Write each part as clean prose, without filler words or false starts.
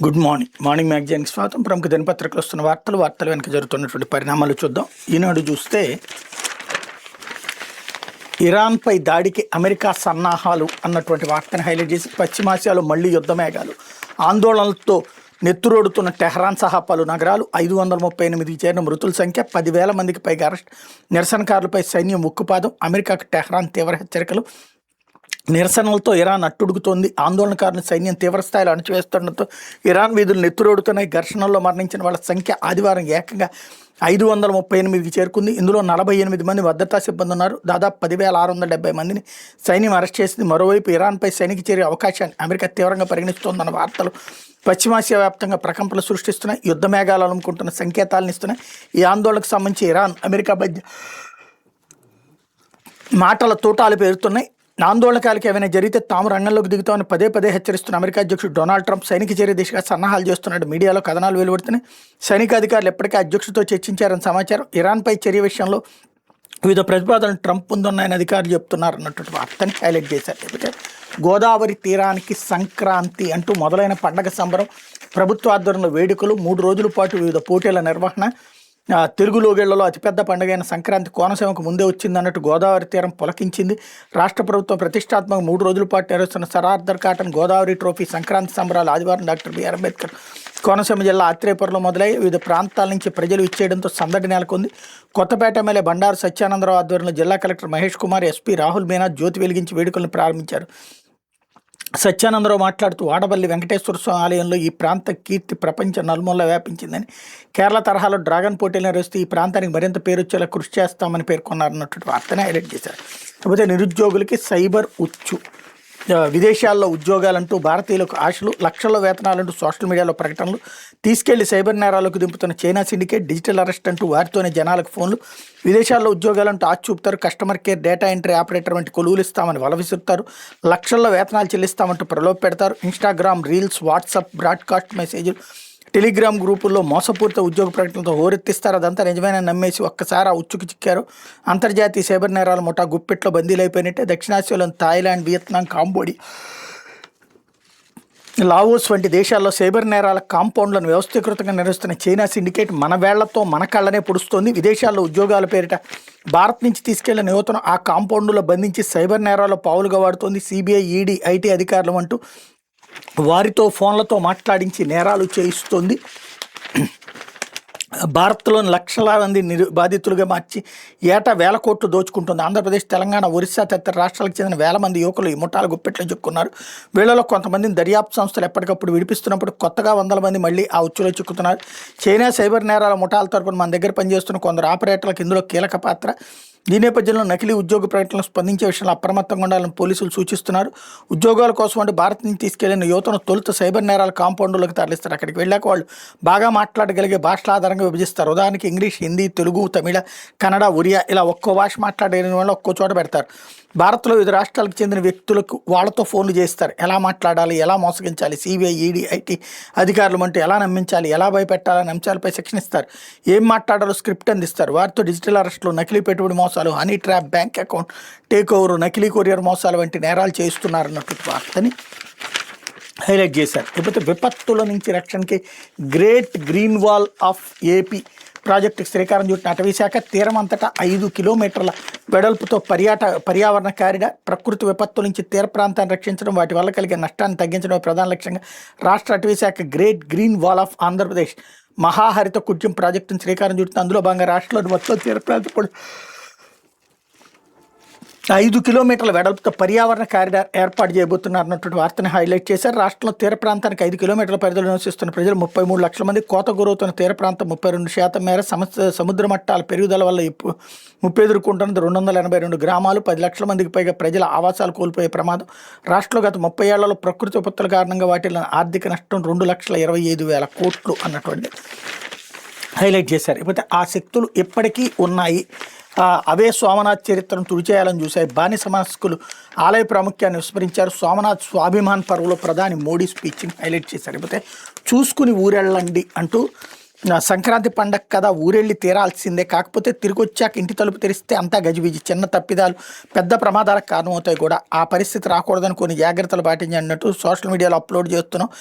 Good morning. Morning మ్యాగజైన్కి స్వాగతం. ప్రముఖ దినపత్రికలు వస్తున్న వార్తలు వెనక జరుగుతున్నటువంటి పరిణామాలు చూద్దాం. ఈనాడు చూస్తే ఇరాన్పై దాడికి అమెరికా సన్నాహాలు అన్నటువంటి వార్తను హైలైట్ చేసి, పశ్చిమాసియాలో మళ్లీ యుద్ధ మేఘాలు, ఆందోళనలతో నెత్తురోడుతున్న టెహ్రాన్ సహా పలు నగరాలు, 538కి చేరిన మృతుల సంఖ్య, 10,000 మందికి పైగా అరెస్ట్, నిరసనకారులపై సైన్యం ఉక్కుపాదం, అమెరికాకు టెహ్రాన్ తీవ్ర హెచ్చరికలు, నిరసనలతో ఇరాన్ అట్టుడుగుతోంది, ఆందోళనకారులను సైన్యం తీవ్రస్థాయిలో అణచివేస్తుండటంతో ఇరాన్ వీధులు నెత్తురోడుతున్నాయి, ఘర్షణల్లో మరణించిన వాళ్ళ సంఖ్య ఆదివారం ఏకంగా 538కి చేరుకుంది. ఇందులో 48 మంది భద్రతా సిబ్బంది ఉన్నారు. దాదాపు 10,670 మందిని సైన్యం అరెస్ట్ చేసింది. మరోవైపు ఇరాన్పై సైనిక చర్య అవకాశాన్ని అమెరికా తీవ్రంగా పరిగణిస్తోందన్న వార్తలు పశ్చిమాసియా వ్యాప్తంగా ప్రకంపనలు సృష్టిస్తున్నాయి, యుద్ధ మేఘాలు అనుకుంటున్న సంకేతాలను ఇస్తున్నాయి. ఈ ఆందోళనకు సంబంధించి ఇరాన్ అమెరికా మధ్య మాటల తూటాలు పేరుతున్నాయి. ఆందోళనకాలకు ఏమైనా జరిగితే తాము రంగంలోకి దిగుతామని పదే పదే హెచ్చరిస్తున్న అమెరికా అధ్యక్షుడు డొనాల్డ్ ట్రంప్ సైనిక చర్య దిశగా సన్నాహాలు చేస్తున్నాడు. మీడియాలో కథనాలు వెలువడుతున్నాయి. సైనిక అధికారులు ఎప్పటికే అధ్యక్షుడితో చర్చించారని సమాచారం. ఇరాన్పై చర్య విషయంలో వివిధ ప్రతిపాదనలు ట్రంప్ ముందున్నాయని అధికారులు చెప్తున్నారు అన్నటువంటి వార్తని హైలైట్ చేశారు. ఎందుకంటే గోదావరి తీరానికి సంక్రాంతి అంటూ మొదలైన పండగ సంబరం, ప్రభుత్వ ఆధ్వర్యంలో వేడుకలు, 3 రోజుల పాటు వివిధ పోటీల నిర్వహణ. తెలుగు లోగిళ్లలో అతిపెద్ద పండుగైన సంక్రాంతి కోనసీమకు ముందే వచ్చిందన్నట్టు గోదావరి తీరం పులకించింది. రాష్ట్ర ప్రభుత్వం ప్రతిష్టాత్మక 3 రోజుల పాటు నిర్వహిస్తున్న సరార్దర్ కాటన్ గోదావరి ట్రోఫీ సంక్రాంతి సంబరాలు ఆదివారం డాక్టర్ బిఆర్ అంబేద్కర్ కోనసీమ జిల్లా ఆత్రేయపురంలో మొదలై వివిధ ప్రాంతాల నుంచి ప్రజలు ఇచ్చేయడంతో సందడి నెలకొంది. కొత్తపేట ఎమ్మెల్యే బండారు సత్యానందరావు ఆధ్వర్యంలో జిల్లా కలెక్టర్ మహేష్ కుమార్, ఎస్పీ రాహుల్ మీనా జ్యోతి వెలిగించి వేడుకలను ప్రారంభించారు. సత్యానందరావు మాట్లాడుతూ వాడపల్లి వెంకటేశ్వర స్వామి ఆలయంలో ఈ ప్రాంత కీర్తి ప్రపంచ నలుమూలలా వ్యాపించిందని, కేరళ తరహాలో డ్రాగన్ పోటీలు నిర్వహిస్తూ ఈ ప్రాంతానికి మరింత పేరు వచ్చేలా కృషి చేస్తామని పేర్కొన్నారన్నటువంటి వార్తను హైలైట్ చేశారు. కాకపోతే నిరుద్యోగులకి సైబర్ ఉచ్చు, విదేశాల్లో ఉద్యోగాలంటూ భారతీయులకు ఆశలు, లక్షల వేతనాలంటూ సోషల్ మీడియాలో ప్రకటనలు, తీసుకెళ్లి సైబర్ నేరాలకు దింపుతున్న చైనా సిండికేట్, డిజిటల్ అరెస్ట్ అంటూ వారితోనే జనాలకు ఫోన్లు, విదేశాల్లో ఉద్యోగాలంటూ ఆచి చూపుతారు, customer care, data entry operator వంటి కొలువులు ఇస్తామని వల విసురుతారు, లక్షల్లో వేతనాలు చెల్లిస్తామంటూ ప్రలోభ పెడతారు. ఇన్స్టాగ్రామ్ రీల్స్, వాట్సాప్ బ్రాడ్కాస్ట్ మెసేజ్లు, టెలిగ్రామ్ గ్రూపుల్లో మోసపూరిత ఉద్యోగ ప్రకటనలతో హోరెత్తిస్తారు. అదంతా నిజమైన నమ్మేసి ఒక్కసారి ఆ ఉచ్చుకు చిక్కారు. అంతర్జాతీయ సైబర్ నేరాల ముఠా గుప్పెట్లో బందీలైపోయినట్టే. దక్షిణాసియాలోని థాయిలాండ్, వియత్నాం, కాంబోడియా, లావోస్ వంటి దేశాల్లో సైబర్ నేరాల కాంపౌండ్లను వ్యవస్థీకృతంగా నిర్వహిస్తున్న చైనా సిండికేట్ మన వేళ్లతో మన కళ్ళనే పొడుస్తోంది. విదేశాల్లో ఉద్యోగాల పేరిట భారత్ నుంచి తీసుకెళ్లిన యువతను ఆ కాంపౌండ్లో బంధించి సైబర్ నేరాల్లో పావులుగా వాడుతోంది. సిబిఐ, ఈడీ, ఐటీ అధికారులు అంటూ వారితో ఫోన్లతో మాట్లాడించి నేరాలు చేయిస్తోంది. భారత్లోని లక్షల మంది బాధితులుగా మార్చి ఏటా 1,000 కోట్లు దోచుకుంటుంది. ఆంధ్రప్రదేశ్, తెలంగాణ, ఒరిస్సా తదితర రాష్ట్రాలకు చెందిన 1,000 మంది యువకులు ఈ ముఠాల గుప్పెట్లో చిక్కున్నారు. వీళ్ళలో కొంతమందిని దర్యాప్తు సంస్థలు ఎప్పటికప్పుడు విడిపిస్తున్నప్పుడు కొత్తగా 100 మంది మళ్ళీ ఆ ఉచ్చులో చిక్కుతున్నారు. చైనా సైబర్ నేరాల ముఠాల తరపున మన దగ్గర పనిచేస్తున్న కొందరు ఆపరేటర్లకు ఇందులో కీలక పాత్ర. ఈ నేపథ్యంలో నకిలీ ఉద్యోగ ప్రకటనలు స్పందించే విషయంలో అప్రమత్తంగా ఉండాలని పోలీసులు సూచిస్తున్నారు. ఉద్యోగాల కోసం అంటే భారత్ నుంచి తీసుకెళ్లిన యువతను తొలుత సైబర్ నేరాల కాంపౌండ్లోకి తరలిస్తారు. అక్కడికి వెళ్ళాక వాళ్ళు బాగా మాట్లాడగలిగే భాషల ఆధారంగా విభజిస్తారు. ఉదాహరణకి ఇంగ్లీష్, హిందీ, తెలుగు, తమిళ, కన్నడ, ఒరియా ఇలా ఒక్కో భాష మాట్లాడే వాళ్ళు ఒక్కో చోట పెడతారు. భారత్లో వివిధ రాష్ట్రాలకు చెందిన వ్యక్తులకు వాళ్ళతో ఫోన్లు చేస్తారు. ఎలా మాట్లాడాలి, ఎలా మోసగించాలి, సిబిఐ, ఈడీ, ఐటీ అధికారులు అంటూ ఎలా నమ్మించాలి, ఎలా భయపెట్టాలని అంశాలపై శిక్షణ ఇస్తారు. ఏం మాట్లాడాలో స్క్రిప్ట్ అందిస్తారు. వారితో డిజిటల్ అరెస్టులు, నకిలీ పెట్టుబడి మోసాలు, honey trap, bank account take over, నకిలీ కొరియర్ మోసాలు వంటి నేరాలు చేస్తున్నారన్నట్టు వార్తని హైలైట్ చేశారు. లేకపోతే విపత్తుల నుంచి రక్షణకి great green wall of AP ప్రాజెక్టుకు శ్రీకారం చుట్టిన అటవీశాఖ, తీరం అంతటా 5 కిలోమీటర్ల వెడల్పుతో పర్యావరణ కారిడార్, ప్రకృతి విపత్తుల నుంచి తీర ప్రాంతాన్ని రక్షించడం, వాటి వల్ల కలిగే నష్టాన్ని తగ్గించడమే ప్రధాన లక్ష్యంగా రాష్ట్ర అటవీశాఖ great green wall of Andhra Pradesh మహాహరిత కుడ్యం ప్రాజెక్టును శ్రీకారం చుట్టిన. అందులో భాగంగా రాష్ట్రంలోని మొత్తం తీర ప్రాంతం 5 కిలోమీటర్ల వెడల్పుతో పర్యావరణ కారిడార్ ఏర్పాటు చేయబోతున్నారన్నటువంటి వార్తను హైలైట్ చేశారు. రాష్ట్రంలో తీర ప్రాంతానికి 5 కిలోమీటర్ల పరిధిలో నివసిస్తున్న ప్రజలు 33 లక్షల మంది. కోత గురవుతున్న తీర ప్రాంతం 32% మేర సముద్ర మట్టాల పెరుగుదల వల్ల ఎదుర్కొంటున్నది 282 గ్రామాలు. 10 లక్షల మందికి పైగా ప్రజల ఆవాసాలు కోల్పోయే ప్రమాదం. రాష్ట్రంలో గత 30 ఏళ్లలో ప్రకృతి విపత్తుల కారణంగా వాటిలో ఆర్థిక నష్టం 2,25,000 కోట్లు అన్నటువంటి హైలైట్ చేశారు. ఇకపోతే ఆ శక్తులు ఎప్పటికీ ఉన్నాయి, అవే సోమనాథ్ చరిత్రను తుడిచేయాలని చూశాయి. బానిస మనస్కులు ఆలయ ప్రాముఖ్యాన్ని విస్మరించారు. సోమనాథ్ స్వాభిమాన్ పర్వలో ప్రధాని మోడీ స్పీచ్ని హైలైట్ చేశారు. లేకపోతే చూసుకుని ఊరెళ్ళండి అంటూ సంక్రాంతి పండగ కదా ఊరెళ్ళి తీరాల్సిందే, కాకపోతే తిరిగి వచ్చాక ఇంటి తలుపు తెరిస్తే అంతా గజిబిజి, చిన్న తప్పిదాలు పెద్ద ప్రమాదాలకు కారణమవుతాయి కూడా, ఆ పరిస్థితి రాకూడదని కొన్ని జాగ్రత్తలు పాటించినట్టు సోషల్ మీడియాలో అప్లోడ్ చేస్తున్నాం.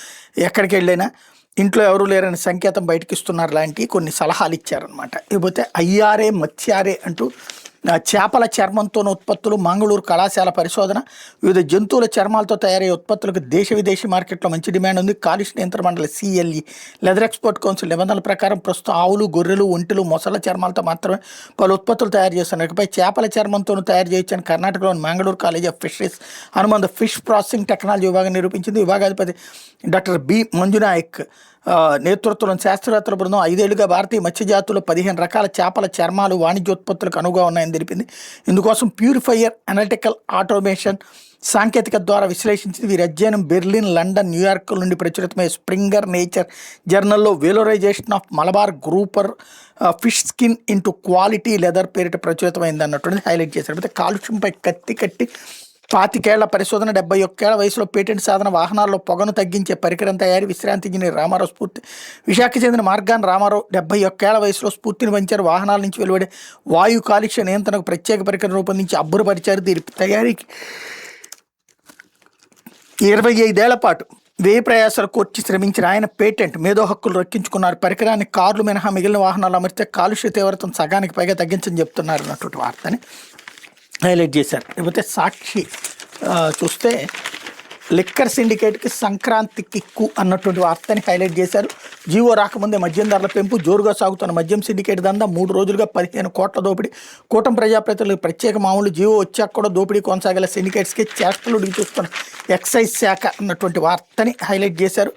ఎక్కడికి వెళ్ళినా ఇంట్లో ఎవరు లేరని సంకేతం బయటకి ఇస్తున్నారు లాంటి కొన్ని సలహాలు ఇచ్చారనమాట. ఇకపోతే అయ్యారే మత్స్యారే అంటూ చేపల చర్మంతోని ఉత్పత్తులు, మంగళూరు కళాశాల పరిశోధన. వివిధ జంతువుల చర్మాలతో తయారయ్యే ఉత్పత్తులకు దేశ విదేశీ మార్కెట్లో మంచి డిమాండ్ ఉంది. కాలుష్య నియంత్రణ మండలి CLE లెదర్ ఎక్స్పోర్ట్ కౌన్సిల్ నిబంధనల ప్రకారం ప్రస్తుతం ఆవులు, గొర్రెలు, ఒంటెలు, మొసళ్ళ చర్మాలతో మాత్రమే పలు ఉత్పత్తులు తయారు చేస్తున్నారు. ఇకపై చేపల చర్మంతో తయారు చేయొచ్చని కర్ణాటకలోని మంగళూరు కాలేజ్ ఆఫ్ ఫిషరీస్ అనుబంధ ఫిష్ ప్రాసెసింగ్ టెక్నాలజీ విభాగం నిరూపించింది. విభాగాధిపతి డాక్టర్ బి మంజునాయక్ నేతృత్వంలోని శాస్త్రవేత్తల బృందం 5 ఏళ్లుగా భారతీయ మత్స్యజాతుల్లో 15 రకాల చేపల చర్మాలు వాణిజ్యోత్పత్తులకు అనువుగా ఉన్నాయని తెలిపింది. ఇందుకోసం ప్యూరిఫైయర్ అనలిటికల్ ఆటోమేషన్ సాంకేతికత ద్వారా విశ్లేషించింది. వీరి అధ్యయనం బెర్లిన్, లండన్, న్యూయార్క్ నుండి ప్రచురితమై స్ప్రింగర్ నేచర్ జర్నల్లో valorization of Malabar grouper fish skin into quality leather పేరిట ప్రచురితమైంది అన్నటువంటిది హైలైట్ చేశారు. అయితే కాలుష్యంపై కట్టి 25 ఏళ్ల పరిశోధన, 71 ఏళ్ల వయసులో పేటెంట్ సాధన, వాహనాల్లో పొగను తగ్గించే పరికరం తయారీ. విశ్రాంతి ఇంజనీర్ రామారావు స్ఫూర్తి. విశాఖ చెందిన మార్గాన్ రామారావు 71 ఏళ్ల వయసులో స్ఫూర్తిని పెంచారు. వాహనాల నుంచి వెలువడే వాయు కాలుష్య నియంత్రణకు ప్రత్యేక పరికరం రూపొందించి అబ్బురపరిచారు. దీని తయారీకి 25 ఏళ్ల పాటు వ్యయ ప్రయాసాలు కోర్చి శ్రమించిన ఆయన పేటెంట్ మేధో హక్కులు రక్కించుకున్నారు. పరికరాన్ని కార్లు మినహా మిగిలిన వాహనాలు అమర్చితే కాలుష్య తీవ్రతను సగానికి పైగా తగ్గించని చెప్తున్నారు అన్నటువంటి వార్తని హైలైట్ చేశారు. లేకపోతే సాక్షి చూస్తే లిక్కర్ సిండికేట్కి సంక్రాంతి కిక్కు అన్నటువంటి వార్తని హైలైట్ చేశారు. జీవో రాకముందే మద్యం ధరల పెంపు, జోరుగా సాగుతున్న మద్యం సిండికేట్ దందా, 3 రోజులుగా 15 కోట్ల దోపిడీ. కూటమి ప్రజాప్రతినిధులకు ప్రత్యేక మామూలు, జీవో వచ్చాక కూడా దోపిడీ కొనసాగేలా సిండికేట్స్కి చేష్టలు ఉడికి చూస్తున్న ఎక్సైజ్ శాఖ అన్నటువంటి వార్తని హైలైట్ చేశారు.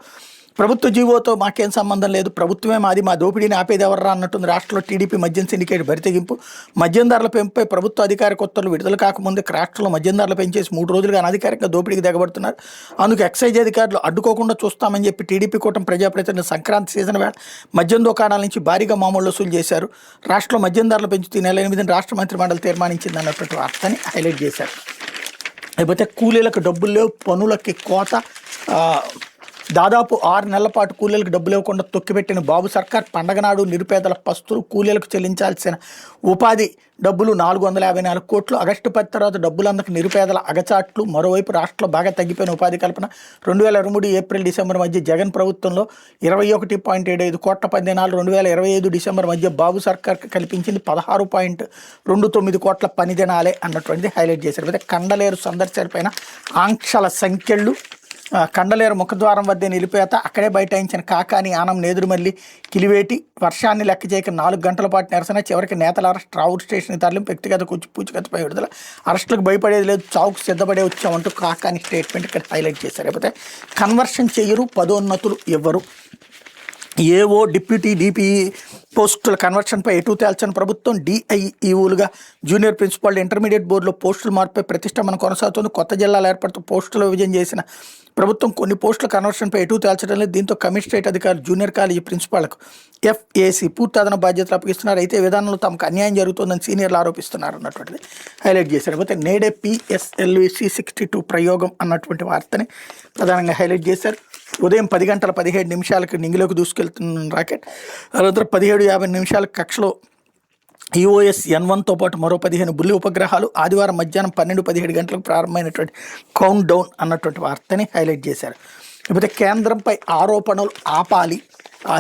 ప్రభుత్వ జీవోతో మాకేం సంబంధం లేదు, ప్రభుత్వమే మాది, మా దోపిడీని ఆపేది ఎవర్రా అన్నట్టుంది రాష్ట్రంలో టీడీపీ మద్యం సిండికేట్ బరితెగింపు. మద్యం ధరల పెంపుపై ప్రభుత్వ అధికారిక ఉత్తర్వులు విడుదల కాకముందే రాష్ట్రంలో మద్యం ధరలు పెంచేసి 3 రోజులుగా అనధికారికంగా దోపిడీకి దిగబడుతున్నారు. అందుకు ఎక్సైజ్ అధికారులు అడ్డుకోకుండా చూస్తామని చెప్పి టీడీపీ కూటమి ప్రజాప్రతినిధులు సంక్రాంతి సీజన్ వేళ మద్యం దుకాణాల నుంచి భారీగా మామూలు వసూలు చేశారు. రాష్ట్రంలో మద్యం ధరలు పెంచుతూ నెల 8న రాష్ట్ర మంత్రిమండలి తీర్మానించింది అన్నటువంటి వార్తని హైలైట్ చేశారు. లేకపోతే కూలీలకు డబ్బులు లేవు, పనులకి కోత. దాదాపు 6 నెలల పాటు కూలీలకు డబ్బులు ఇవ్వకుండా తొక్కిపెట్టిన బాబు సర్కార్ పండగ నాడు నిరుపేదల పస్తులు, కూలీలకు చెల్లించాల్సిన ఉపాధి డబ్బులు 454 కోట్లు. ఆగస్టు 10 తర్వాత డబ్బులందక నిరుపేదల అగచాట్లు. మరోవైపు రాష్ట్రంలో బాగా తగ్గిపోయిన ఉపాధి కల్పన. 2023 ఏప్రిల్ డిసెంబర్ మధ్య జగన్ ప్రభుత్వంలో 21.75 కోట్ల పనిదినాలు, 2025 డిసెంబర్ మధ్య బాబు సర్కార్కి కల్పించింది 16.29 కోట్ల పనిదినాలే అన్నటువంటిది హైలైట్ చేశారు. అయితే కండలేరు సందర్శనపైన ఆంక్షల సంఖ్యలు. కండలేరు ముఖద్వారం వద్దే నిలిపేత, అక్కడే బైఠాయించిన కాకాని, ఆనం, నేదురుమల్లి, కిలివేటి. వర్షాన్ని లెక్క చేయక 4 గంటల పాటు నిరసన. చివరికి నేతల అరెస్ట్, రావుట్ స్టేషన్ తరలింపు, వ్యక్తిగత పూచికత్తుపై విడుదల. అరెస్టులకు భయపడేది లేదు, చావుకు సిద్ధపడే వచ్చామంటూ కాకాని స్టేట్మెంట్ ఇక్కడ హైలైట్ చేశారు. లేకపోతే కన్వర్షన్ చెయ్యరు, పదోన్నతులు ఇవ్వరు. ఏఓ, డిప్యూటీ డిపిఈ పోస్టుల కన్వర్షన్పై ఎటు తేల్చని ప్రభుత్వం. డిఐఈఓలుగా జూనియర్ ప్రిన్సిపాల్, ఇంటర్మీడియట్ బోర్డులో పోస్టుల మార్పుపై ప్రతిష్టంభన కొనసాగుతుంది. కొత్త జిల్లాలు ఏర్పడుతూ పోస్టుల విభజన చేసిన ప్రభుత్వం కొన్ని పోస్టుల కన్వర్షన్పై ఎటు తేల్చడం లేదు. దీంతో కమిషనరేట్ అధికారులు జూనియర్ కాలేజీ ప్రిన్సిపాల్కు FAC పూర్తి అదనపు బాధ్యతలు అప్పగిస్తున్నారు. అయితే విధానంలో తమకు అన్యాయం జరుగుతుందని సీనియర్లు ఆరోపిస్తున్నారు అన్నటువంటిది హైలైట్ చేశారు. అయితే నేడే PSLV C62 ప్రయోగం అన్నటువంటి వార్తని ప్రధానంగా హైలైట్ చేశారు. ఉదయం 10 గంటల 17 నిమిషాలకు నింగిలోకి దూసుకెళ్తున్న రాకెట్. అనంతరం 17:50 నిమిషాలకు కక్షలో EOS N1తో పాటు మరో 15 బుల్లి ఉపగ్రహాలు. ఆదివారం మధ్యాహ్నం 12-17 గంటలకు ప్రారంభమైనటువంటి కౌంట్ డౌన్ అన్నటువంటి వార్తని హైలైట్ చేశారు. లేకపోతే కేంద్రంపై ఆరోపణలు ఆపాలి.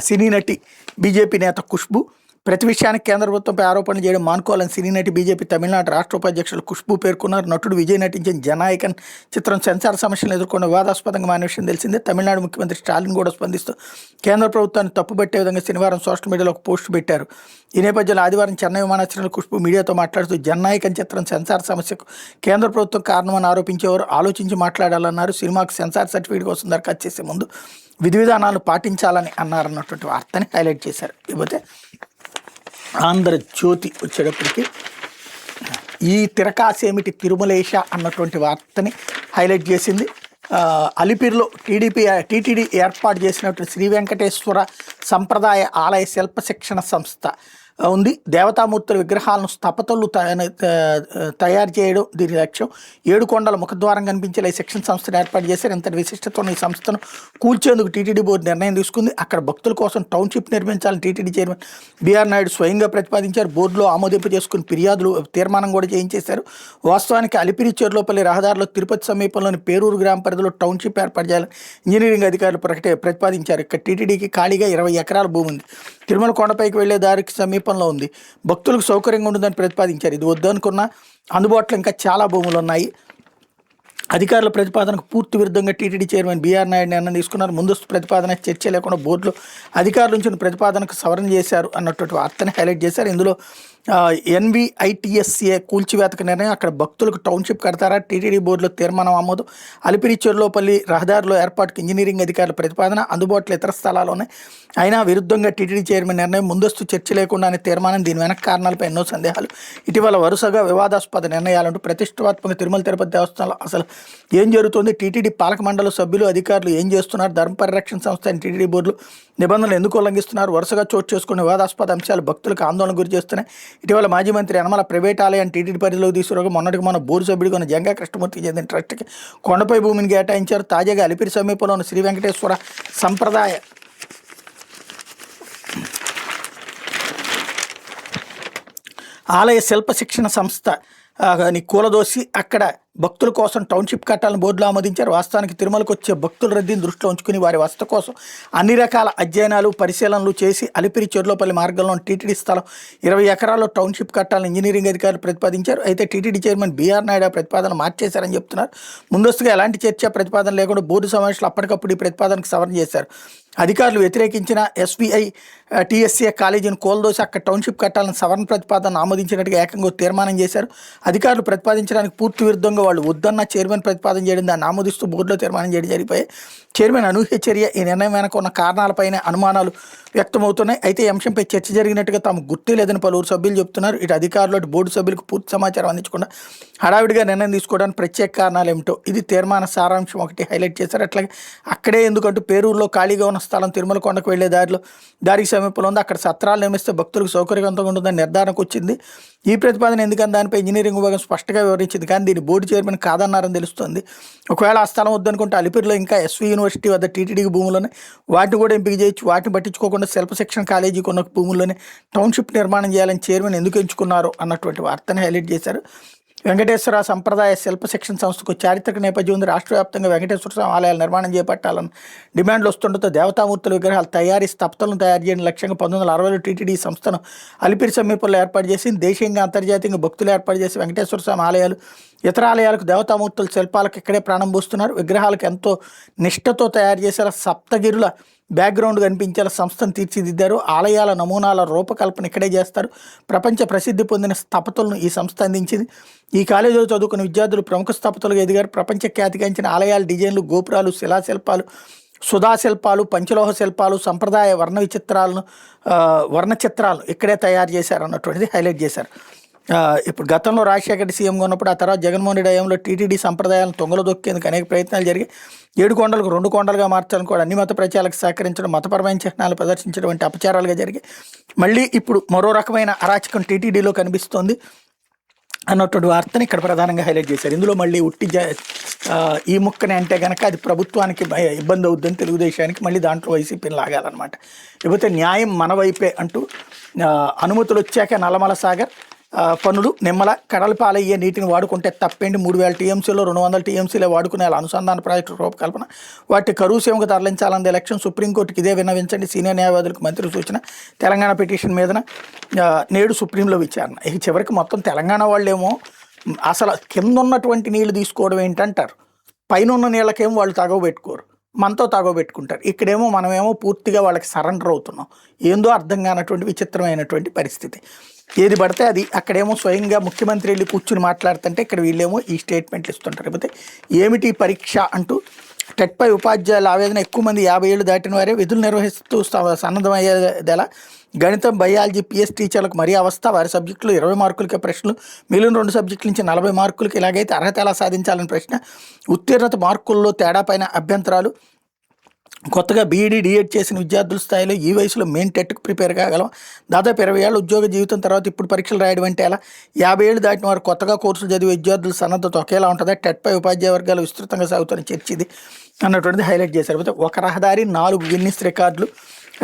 సినీ నటి బీజేపీ నేత ఖుష్బు. ప్రతి విషయానికి కేంద్ర ప్రభుత్వంపై ఆరోపణలు చేయడం మానుకోవాలని సినీ నటి బీజేపీ తమిళనాడు రాష్ట్ర ఉపాధ్యక్షులు ఖుష్బు పేర్కొన్నారు. నటుడు విజయ్ నటించిన జనాయకన్ చిత్రం సెన్సార్ సమస్యలను ఎదుర్కొన్న వివాదాస్పదంగా మారిన విషయం తెలిసిందే. తమిళనాడు ముఖ్యమంత్రి స్టాలిన్ కూడా స్పందిస్తూ కేంద్ర ప్రభుత్వాన్ని తప్పుబట్టే విధంగా శనివారం సోషల్ మీడియాలో ఒక పోస్టు పెట్టారు. ఈ నేపథ్యంలో ఆదివారం చెన్నై విమానాశ్రయంలో ఖుష్బు మీడియాతో మాట్లాడుతూ జనాయకన్ చిత్రం సెన్సార్ సమస్యకు కేంద్ర ప్రభుత్వం కారణమని ఆరోపించేవారు ఆలోచించి మాట్లాడాలన్నారు. సినిమాకు సెన్సార్ సర్టిఫికేట్ కోసం దరఖాస్తు చేసే ముందు విధి విధానాలు పాటించాలని అన్నారన్నటువంటి వార్తని హైలైట్ చేశారు. ఇకపోతే ఆంధ్రజ్యోతి వచ్చేటప్పటికి ఈ తిరకాసేమిటి తిరుమలేశ అన్నటువంటి వార్తని హైలైట్ చేసింది. అలిపిరిలో టీటీడీ ఏర్పాటు చేసినటువంటి శ్రీ వెంకటేశ్వర సంప్రదాయ ఆలయ శిల్ప శిక్షణ సంస్థ ఉంది. దేవతామూర్తుల విగ్రహాలను స్థపతులు తయారు చేయడం దీని లక్ష్యం. 7 కొండల ముఖద్వారం కనిపించేలా ఈ శిక్షణ సంస్థను ఏర్పాటు చేశారు. ఇంతటి విశిష్టత ఉన్న ఈ సంస్థను కూల్చేందుకు టీటీడీ బోర్డు నిర్ణయం తీసుకుంది. అక్కడ భక్తుల కోసం టౌన్షిప్ నిర్మించాలని టీటీడీ చైర్మన్ బీఆర్ నాయుడు స్వయంగా ప్రతిపాదించారు. బోర్డులో ఆమోదింపు చేసుకుని ఫిర్యాదులు తీర్మానం కూడా చేయించేశారు. వాస్తవానికి అలిపిరి చెర్లోపల్లి రహదారిలో తిరుపతి సమీపంలోని పేరూరు గ్రామ పరిధిలో టౌన్షిప్ ఏర్పాటు చేయాలని ఇంజనీరింగ్ అధికారులు ప్రతిపాదించారు. ఇక్కడ టీటీడీకి ఖాళీగా 20 ఎకరాల భూమి ఉంది. తిరుమల కొండపైకి వెళ్లే దారికి సమీపంలో ఉంది. భక్తులకు సౌకర్యంగా ఉంటుందని ప్రతిపాదించారు. ఇది వద్దనుకున్న అందుబాటులో ఇంకా చాలా భూములు ఉన్నాయి. అధికారుల ప్రతిపాదనకు పూర్తి విరుద్ధంగా టీటీడీ చైర్మన్ బీఆర్ నాయుడు నిర్ణయం తీసుకున్నారు. ముందస్తు ప్రతిపాదన చర్చ లేకుండా బోర్డులో అధికారుల నుంచి ప్రతిపాదనకు సవరణ చేశారు అన్నటువంటి వార్తని హైలైట్ చేశారు. ఇందులో NVITSA కూల్చివేతకు నిర్ణయం, అక్కడ భక్తులకు టౌన్షిప్ కడతారా, టీటీడీ బోర్డులో తీర్మానం ఆమోదం, అలిపిరి చెర్లోపల్లి రహదారిలో ఏర్పాటుకు ఇంజనీరింగ్ అధికారుల ప్రతిపాదన, అందుబాటులో ఇతర స్థలాల్లోనే అయినా విరుద్ధంగా టీటీడీ చైర్మన్ నిర్ణయం, ముందస్తు చర్చ లేకుండానే తీర్మానం, దీని వెనక కారణాలపై ఎన్నో సందేహాలు, ఇటీవల వరుసగా వివాదాస్పద నిర్ణయాలంటూ ప్రతిష్టాత్మక తిరుమల తిరుపతి దేవస్థానంలో అసలు ఏం జరుగుతుంది, టీటీడీ పాలక మండలి సభ్యులు అధికారులు ఏం చేస్తున్నారు, ధర్మ పరిరక్షణ సంస్థ అని టీటీడీ బోర్డులు నిబంధనలు ఎందుకు ఉల్లంఘిస్తున్నారు, వరుసగా చోటు చేసుకున్న వివాదాస్పద అంశాలు భక్తులకు ఆందోళన గురి చేస్తున్నాయి. ఇటీవల మాజీ మంత్రి యనమల ప్రైవేట్ ఆలయాన్ని టీటీడీ పరిధిలోకి తీసుకురాగా మొన్నటికి మన బోర్డు సభ్యుడిగా ఉన్న జంగా కృష్ణమూర్తికి చెందిన ట్రస్ట్కి కొండపై భూమిని కేటాయించారు. తాజాగా అలిపిరి సమీపంలో ఉన్న శ్రీ వెంకటేశ్వర సంప్రదాయ ఆలయ శిల్ప శిక్షణ సంస్థ కూలదోసి అక్కడ భక్తుల కోసం టౌన్షిప్ కట్టాలను బోర్డులో ఆమోదించారు. వాస్తవానికి తిరుమలకు వచ్చే భక్తుల రద్దీని దృష్టిలో ఉంచుకుని వారి వసతి కోసం అన్ని రకాల అధ్యయనాలు పరిశీలనలు చేసి అలిపిరి చెర్లోపల్లి మార్గంలో టీటీడీ స్థలం 20 ఎకరాల్లో టౌన్షిప్ కట్టాలని ఇంజనీరింగ్ అధికారులు ప్రతిపాదించారు. అయితే టీటీడీ చైర్మన్ బీఆర్ నాయుడు ప్రతిపాదన మార్చేశారని చెప్తున్నారు. ముందస్తుగా ఎలాంటి చర్చ ప్రతిపాదన లేకుండా బోర్డు సమావేశాలు అప్పటికప్పుడు ఈ ప్రతిపాదనకు సవరణ చేశారు. అధికారులు వ్యతిరేకించిన SVITSA కాలేజీని కోల్దోసి అక్కడ టౌన్షిప్ కట్టాలని సవరణ ప్రతిపాదన ఆమోదించినట్టుగా ఏకంగా తీర్మానం చేశారు. అధికారులు ప్రతిపాదించడానికి పూర్తి విరుద్ధంగా వాళ్ళు వద్దన్న చైర్మన్ ప్రతిపాదన చేయడం, దాన్ని ఆమోదిస్తూ బోర్డులో తీర్మానం చేయడం జరిగిపోయాయి. చైర్మన్ అనూహ్య చర్య, ఈ నిర్ణయం వెనక ఉన్న కారణాలపైన అనుమానాలు వ్యక్తమవుతున్నాయి. అయితే ఈ అంశంపై చర్చ జరిగినట్టుగా తాము గుర్తు లేదని పలువురు సభ్యులు చెబుతున్నారు. ఇటు అధికారులు అటు బోర్డు సభ్యులకు పూర్తి సమాచారం అందించకుండా హడావిడిగా నిర్ణయం తీసుకోవడానికి ప్రత్యేక కారణాలు ఏమిటో ఇది తీర్మాన సారాంశం ఒకటి హైలైట్ చేశారు. అట్లాగే అక్కడే ఎందుకంటూ పేరూరులో ఖాళీగా ఉన్న స్థలం తిరుమల కొండకు వెళ్లే దారికి సమీపంలో ఉంది. అక్కడ సత్రాలు నిర్మిస్తే భక్తులకు సౌకర్యవంతంగా ఉంటుందని నిర్ధారణకు వచ్చింది. ఈ ప్రతిపాదన ఎందుకని దానిపై ఇంజనీరింగ్ విభాగం స్పష్టంగా వివరించింది, కానీ దీన్ని బోర్డు చైర్మన్ కాదన్నారని తెలుస్తోంది. ఒకవేళ ఆ స్థలం వద్దనుకుంటే అలిపిరిలో ఇంకా SV యూనివర్సిటీ వద్ద టీటీడీకి భూముల్లోనే వాటిని కూడా ఎంపిక చేయొచ్చు. వాటిని పట్టించుకోకుండా శిల్ప శిక్షణ కాలేజీకి ఉన్న భూముల్లోనే టౌన్షిప్ నిర్మాణం చేయాలని చైర్మన్ ఎందుకు ఎంచుకున్నారు అన్నటువంటి వార్తని హైలైట్ చేశారు. వెంకటేశ్వర సంప్రదాయ శిల్ప శిక్షణ సంస్థకు చారిత్రక నేపథ్యం ఉంది. రాష్ట్ర వ్యాప్తంగా వెంకటేశ్వర స్వామి ఆలయాల నిర్మాణం చేపట్టాలని డిమాండ్లు వస్తుండటంతో దేవతామూర్తుల విగ్రహాల తయారీ స్థపతులను తయారు చేయడం లక్ష్యంగా 1960లో టీటీడీ సంస్థను అలిపిరి సమీపంలో ఏర్పాటు చేసి దేశీయంగా అంతర్జాతీయంగా భక్తులు ఏర్పాటు చేసి వెంకటేశ్వర స్వామి ఆలయాలు ఇతర ఆలయాలకు దేవతామూర్తుల శిల్పాలకు ఇక్కడే ప్రాణం పోస్తున్నారు. విగ్రహాలకు ఎంతో నిష్ఠతో తయారు చేసేలా సప్తగిరుల బ్యాక్గ్రౌండ్ కనిపించేలా సంస్థను తీర్చిదిద్దారు. ఆలయాల నమూనాల రూపకల్పన ఇక్కడే చేస్తారు. ప్రపంచ ప్రసిద్ధి పొందిన స్థపతులను ఈ సంస్థ అందించింది. ఈ కాలేజీలో చదువుకున్న విద్యార్థులు ప్రముఖ స్థపతులుగా ఎదిగారు. ప్రపంచ ఖ్యాతిగాంచిన ఆలయాల డిజైన్లు, గోపురాలు, శిలాశిల్పాలు, సుధాశిల్పాలు, పంచలోహ శిల్పాలు, సంప్రదాయ వర్ణ చిత్రాలను ఇక్కడే తయారు చేశారు అన్నటువంటిది హైలైట్ చేశారు. ఇప్పుడు గతంలో రాజశేఖర రెడ్డి సీఎంగా ఉన్నప్పుడు, ఆ తర్వాత జగన్మోహన్ రెడ్డి హయాంలో టీటీడీ సంప్రదాయాలను తొంగలు దొక్కేందుకు అనేక ప్రయత్నాలు జరిగి 7 కొండలకు 2 కొండలుగా మార్చాలని కూడా అన్ని మత ప్రచారాలకు సహకరించడం, మతపరమైన చిహ్నాలు ప్రదర్శించడం వంటి అపచారాలుగా జరిగాయి. మళ్ళీ ఇప్పుడు మరో రకమైన అరాచకం టీటీడీలో కనిపిస్తోంది అన్నటువంటి వార్తని ఇక్కడ ప్రధానంగా హైలైట్ చేశారు. ఇందులో మళ్ళీ ఈ ముక్కని అంటే కనుక అది ప్రభుత్వానికి ఇబ్బంది అవుద్దని తెలుగుదేశానికి, మళ్ళీ దాంట్లో వైసీపీని లాగాలన్నమాట. లేకపోతే న్యాయం మన వైపే అంటూ అనుమతులు వచ్చాక నల్లమల సాగర్ పనులు నిమ్మల కడలపాలయ్యే నీటిని వాడుకుంటే తప్పేంటి, 3000 TMCలో 200 TMCలే వాడుకునే అనుసంధాన ప్రాజెక్టు రూపకల్పన, వాటి కరువు సేవకు తరలించాలనే లక్ష్యం, సుప్రీంకోర్టుకి ఇదే విన్నవించండి, సీనియర్ న్యాయవాదులకు మంత్రి సూచన, తెలంగాణ పిటిషన్ మీదన నేడు సుప్రీంలో విచారణ. ఇక చివరికి మొత్తం తెలంగాణ వాళ్ళేమో అసలు కింద ఉన్నటువంటి నీళ్లు తీసుకోవడం ఏంటంటారు, పైన ఉన్న నీళ్ళకేమో వాళ్ళు తాగబెట్టుకోరు, మనతో తాగబెట్టుకుంటారు. ఇక్కడేమో మనమేమో పూర్తిగా వాళ్ళకి సరెండర్ అవుతున్నాం. ఏందో అర్థం కానటువంటి విచిత్రమైనటువంటి పరిస్థితి. ఏది పడితే అది అక్కడేమో స్వయంగా ముఖ్యమంత్రి వెళ్ళి కూర్చుని మాట్లాడుతుంటే ఇక్కడ వీళ్ళేమో ఈ స్టేట్మెంట్లు ఇస్తుంటారు. లేకపోతే ఏమిటి పరీక్ష అంటూ టెట్పై ఉపాధ్యాయుల ఆవేదన, ఎక్కువ మంది 50 ఏళ్ళు దాటిన వారే విధులు నిర్వహిస్తూ సన్నద్ధమయ్యేదెలా, గణితం, బయాలజీ, PS టీచర్లకు మరీ అవస్థ, వారి సబ్జెక్టులు 20 మార్కులకే ప్రశ్నలు, మిగిలిన 2 సబ్జెక్టుల నుంచి 40 మార్కులకి, ఇలాగైతే అర్హత ఎలా సాధించాలని ప్రశ్న, ఉత్తీర్ణత మార్కుల్లో తేడా పైన అభ్యంతరాలు, కొత్తగా బీఈడీ డిఎడ్ చేసిన విద్యార్థుల స్థాయిలో ఈ వయసులో మెయిన్ టెట్కి ప్రిపేర్ కాగలం. దాదాపు 20 ఏళ్ళ ఉద్యోగ జీవితం తర్వాత ఇప్పుడు పరీక్షలు రాయడం అంటే ఎలా? 50 ఏళ్ళు దాటిన వారు కొత్తగా కోర్సులు చదివే విద్యార్థుల సన్నద్ధత ఒకేలా ఉంటుందా? టెట్పై ఉపాధ్యాయ వర్గాలు విస్తృతంగా సాగుతున్న చర్చ ఇది అన్నటువంటిది హైలైట్ చేశారు. అయితే ఒక రహదారి 4 గిన్నిస్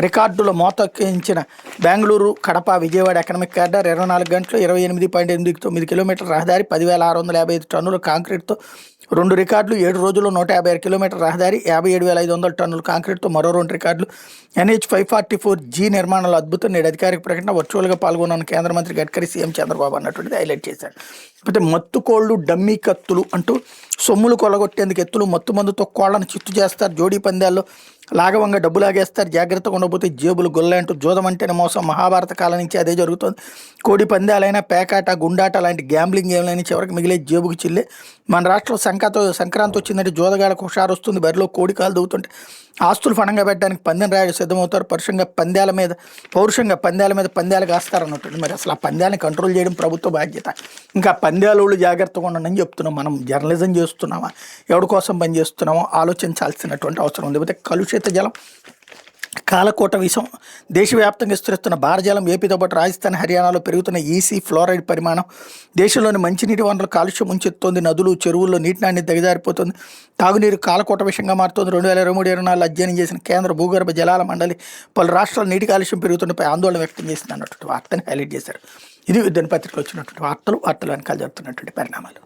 రికార్డుల మోతకించిన బెంగళూరు, కడప, విజయవాడ ఎకనామిక్ కారిడార్ 24 గంటలు 28.89 కిలోమీటర్ల రహదారి 10,655 టన్నుల కాంక్రీట్తో 2 రికార్డులు, 7 రోజుల్లో 156 కిలోమీటర్ల రహదారి 57,500 టన్నుల కాంక్రీట్తో మరో 2 రికార్డులు. NH 544G నిర్మాణంలో అద్భుతం. నేడు అధికారిక ప్రకటన. వర్చువల్గా పాల్గొన్న కేంద్ర మంత్రి గడ్కరీ, సీఎం చంద్రబాబు అన్నటువంటిది హైలైట్ చేశారు. అయితే మత్తుకోళ్లు, డమ్మీ కత్తులు అంటూ సొమ్ములు కొల్లగొట్టేందుకు ఎత్తులు, మత్తు మందుతో కోళ్లను చిత్తు చేస్తారు. జోడీ పందాల్లో లాఘవంగా డబ్బు లాగేస్తారు. జాగ్రత్తగా ఉండబోతే జేబులు గొల్లే అంటూ జోదం అంటేనే మోసం. మహాభారత కాలం నుంచి అదే జరుగుతుంది. కోడి పందాలైనా, పేకాట, గుండాట లాంటి గ్యాంబ్లింగ్ గేమ్లైనా చివరికి మిగిలే జేబుకి చిల్లే. మన రాష్ట్రంలో సంక్రాంతి వచ్చిందంటే జోదగాళ్ళకు హుషారు వస్తుంది. బరిలో కోడి కాలు దూవుతుంటే ఆస్తులు ఫణంగా పెట్టడానికి పందెం రాయడు సిద్ధమవుతారు. పౌరుషంగా పందాల మీద పందాలు కాస్తారు అన్నట్టు. మరి అసలు ఆ పందాలని కంట్రోల్ చేయడం ప్రభుత్వ బాధ్యత. ఇంకా పందాలు జాగ్రత్తగా ఉండండి అని చెప్తున్నాం. మనం జర్నలిజం చేస్తున్నామా, ఎవరి కోసం పని చేస్తున్నామో ఆలోచించాల్సినటువంటి అవసరం ఉంది. లేకపోతే కలుషిత జలం, కాలకోట విషం, దేశవ్యాప్తంగా విస్తరిస్తున్న భారజలం, ఏపీతో పాటు రాజస్థాన్, హర్యానాలో పెరుగుతున్న ఈసీ ఫ్లోరైడ్ పరిమాణం, దేశంలోని మంచినీటి వనరులు కాలుష్యం ముంచెత్తుంది. నదులు, చెరువుల్లో నీటి నాణ్యత దిగజారిపోతుంది. తాగునీరు కాలకోట విషయంగా మారుతుంది. 2023-24 అధ్యయనం చేసిన కేంద్ర భూగర్భ జలాల మండలి పలు రాష్ట్రాల నీటి కాలుష్యం పెరుగుతుండపై ఆందోళన వ్యక్తం చేసింది అన్నటువంటి వార్తని హైలైట్ చేశారు. ఇది దినపత్రికలో వచ్చినటువంటి వార్తలు వెనకాల జరుగుతున్నటువంటి పరిణామాలు.